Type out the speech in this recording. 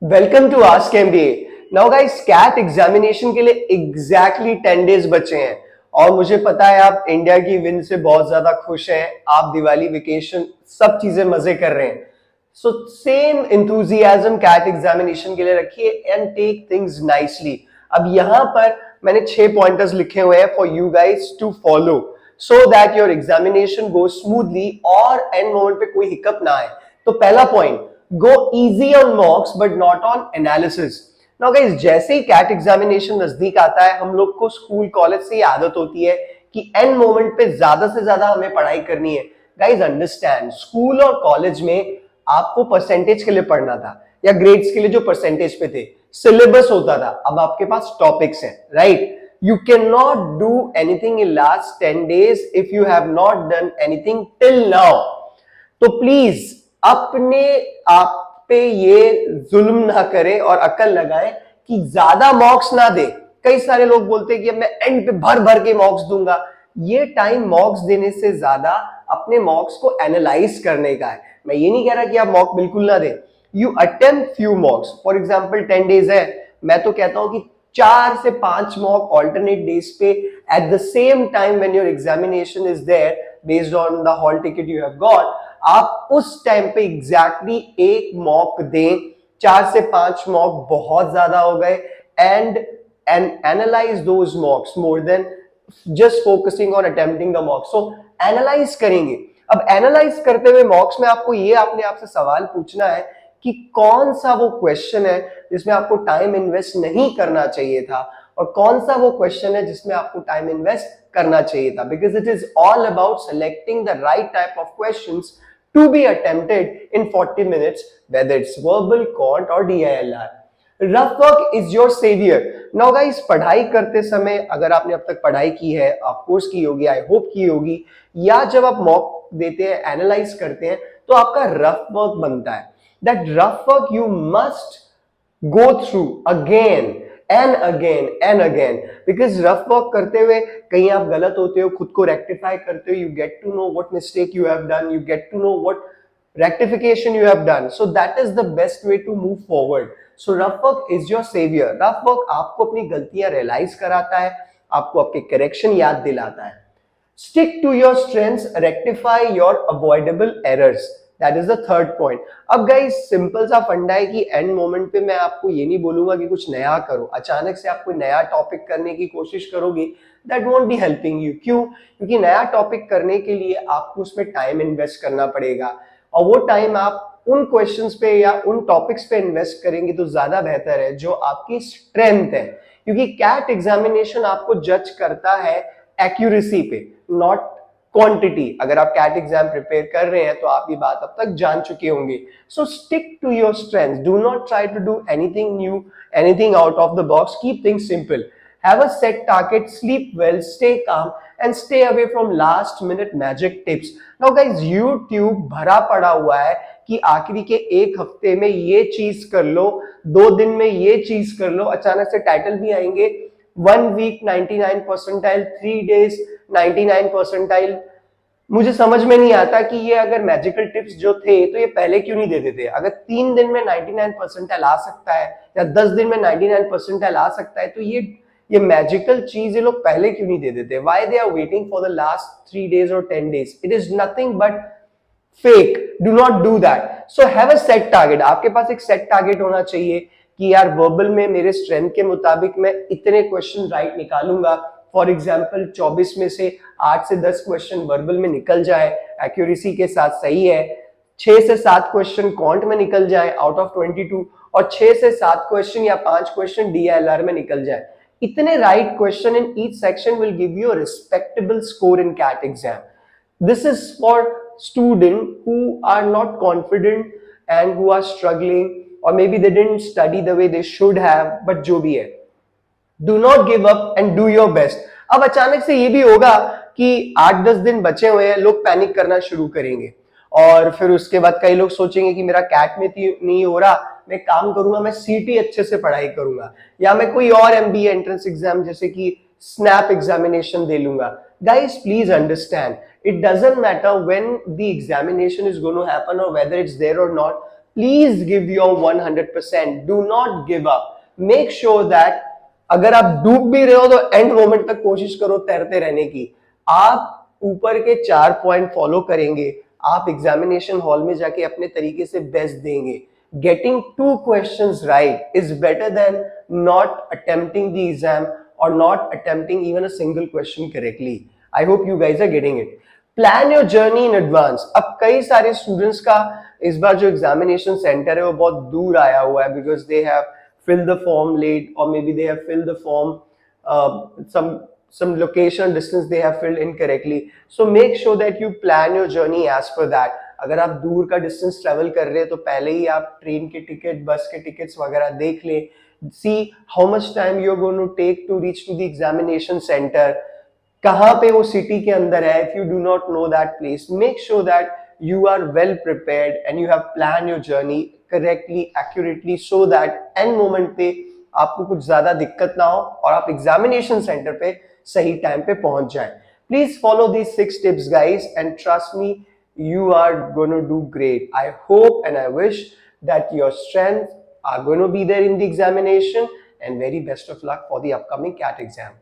Welcome to Ask MBA. Now guys, CAT examination के लिए exactly 10 days बचे हैं और मुझे पता है आप इंडिया की विन से बहुत ज्यादा खुश हैं। आप दिवाली वेकेशन सब चीजें मजे कर रहे हैं। So same enthusiasm CAT examination के लिए रखिए एंड टेक थिंग्स नाइसली। अब यहां पर मैंने 6 पॉइंटर्स लिखे हुए हैं for you guys to follow so that your examination go smoothly और एंड मोमेंट पे कोई हिकअप ना आए। तो पहला point, go easy on mocks but not on analysis. Now guys, जैसे ही कैट एग्जामिनेशन नजदीक आता है हम लोग को स्कूल कॉलेज से ही आदत होती है कि एंड मोमेंट पे ज्यादा से ज्यादा हमें पढ़ाई करनी है। गाइज अंडरस्टैंड, स्कूल और कॉलेज में आपको परसेंटेज के लिए पढ़ना था या ग्रेड्स के लिए जो परसेंटेज पे थे, सिलेबस होता था। अब आपके पास टॉपिक्स हैं, right? You cannot do anything in last 10 days if you have not done anything till now. तो प्लीज अपने आप पे ये जुल्म ना करें और अकल लगाएं कि ज्यादा मॉक्स ना दे। कई सारे लोग बोलते हैं कि अब मैं एंड पे भर भर के मॉक्स दूंगा। ये टाइम मॉक्स देने से ज्यादा अपने मॉक्स को एनालाइज करने का है। मैं ये नहीं कह रहा कि आप मॉक बिल्कुल ना दें। You attempt few mocks. For example 10 days है, मैं तो कहता हूं कि 4 से 5 मॉक ऑल्टरनेट डेज पे at the same time when your examination is there based on the hall ticket you have got. आप उस टाइम पे एग्जैक्टली एक मॉक दें। 4 से 5 मॉक बहुत ज्यादा हो गए and analyse those मॉक्स more than just focusing on attempting the mock. So analyse करेंगे। अब एनालाइज करते हुए मॉक्स में आपको ये अपने आप से सवाल पूछना है कि कौन सा वो क्वेश्चन है जिसमें आपको टाइम इन्वेस्ट नहीं करना चाहिए था और कौन सा वो क्वेश्चन है जिसमें आपको टाइम इन्वेस्ट करना चाहिए था। Because it is all about selecting the right type of questions to be attempted in 40 minutes, whether it's verbal, quant or DILR. Rough work is your savior. Now guys, पढ़ाई करते समय अगर आपने अब तक पढ़ाई की है, आप कोर्स की होगी, आई होप की होगी, या जब आप मॉक देते हैं, एनालाइज करते हैं, तो आपका रफ वर्क बनता है। That rough work you must go through again and again because rough work करते हुए कहीं आप गलत होते हो, खुद को रेक्टिफाई करते हो, you get to know what mistake you have done, you get to know what rectification you have done, so that is the best way to move forward. So rough work is your savior. rough work आपको अपनी गलतियां realise कराता है, आपको आपके correction याद दिलाता है। Stick to your strengths, rectify your avoidable errors. That is the third point. अब गाइस सिंपल सा फंडा है कि एंड मोमेंट पे मैं आपको ये नहीं बोलूंगा कि कुछ नया करो। अचानक से आप कोई नया टॉपिक करने की कोशिश करोगे, that won't be helping you. क्यों? क्योंकि नया टॉपिक करने के लिए आपको उसमें टाइम इन्वेस्ट करना पड़ेगा और वो टाइम आप उन क्वेश्चंस पे या उन टॉपिक्स पे इन्वेस्ट करेंगे तो ज्यादा बेहतर है जो आपकी स्ट्रेंथ है। क्योंकि कैट एग्जामिनेशन आपको जज करता है एक्यूरेसी पे, नॉट क्वांटिटी। अगर आप कैट एग्जाम प्रिपेयर कर रहे हैं तो आप ये बात अब तक जान चुके होंगे। So stick to your strengths, do not try to do anything new, anything out of the box, keep things simple, have a set target, sleep well, stay calm and stay away from last minute magic tips. Now guys, YouTube भरा पड़ा हुआ है कि आखिरी के एक हफ्ते में ये चीज कर लो, 2 दिन में ये चीज कर लो। अचानक से टाइटल भी आएंगे 1 वीक 99 परसेंटाइल, 3 डेज 99 परसेंटाइल। मुझे समझ में नहीं आता कि ये अगर मैजिकल टिप्स जो थे तो ये पहले क्यों नहीं देते थे। अगर 3 दिन में 99 परसेंटाइल आ सकता है या 10 दिन में 99 परसेंटाइल आ सकता है तो ये मैजिकल चीज ये लोग पहले क्यों नहीं दे देते। Why they are waiting for the last 3 days और 10 days? It is nothing but fake. Do not do that. So have a set target. आपके पास एक सेट टारगेट होना चाहिए कि यार वर्बल में मेरे स्ट्रेंथ के मुताबिक मैं इतने क्वेश्चन राइट निकालूंगा। फॉर एग्जाम्पल 24 में से 8 से 10 क्वेश्चन वर्बल में निकल जाए एक्यूरेसी के साथ, सही है। 6 से 7 क्वेश्चन क्वांट में निकल जाए आउट ऑफ 22 और 6 से 7 क्वेश्चन या 5 क्वेश्चन डीएलआर में निकल जाए। इतने right question in each section will give you a respectable score in CAT exam. This is for students who are not confident and who are struggling or maybe they didn't study the way they should have, but जो भी है, do not give up and do your best. अब अचानक से ये भी होगा कि 8-10 दिन बचे हुए हैं, लोग पैनिक करना शुरू करेंगे और फिर उसके बाद कई लोग सोचेंगे कि मेरा कैट में नहीं हो रहा, मैं काम करूंगा, मैं सीटी अच्छे से पढ़ाई करूंगा या मैं कोई और एमबीए एंट्रेंस एग्जाम जैसे कि स्नैप एग्जामिनेशन दे लूंगा। Guys, please understand, it doesn't matter when the examination is going to happen or whether it's there or not. Please give your 100%, do not give up, make sure that अगर आप डूब भी रहे हो तो end moment तक कोशिश करो तैरते रहने की। आप ऊपर के 4 पॉइंट फॉलो करेंगे, आप एग्जामिनेशन हॉल में जाके अपने तरीके से बेस्ट देंगे। Getting 2 questions right is better than not attempting the exam or not attempting even a single question correctly. I hope you guys are getting it. Plan your journey in advance. अब कई सारे students का इस बार जो examination centre है वो बहुत दूर आया हुआ है, because they have fill the form late और maybe they have fill the form some location distance they have filled incorrectly. So make sure that you plan your journey as per that. अगर आप दूर का distance travel कर रहे हैं तो पहले ही आप ट्रेन के टिकट, बस के टिकट्स वगैरह देख लें। See how much time you are going to take to reach to the examination centre, कहाँ पे वो सिटी के अंदर है। If you do not know that place, make sure that you are well prepared and you have planned your journey correctly, accurately, so that end moment पे आपको कुछ ज्यादा दिक्कत ना हो और आप एग्जामिनेशन सेंटर पे सही टाइम पे पहुंच जाएं। Please follow these 6 tips guys and trust me, you are going to do great. I hope and I wish that your strengths are going to be there in the examination, and very best of luck for the upcoming CAT exam.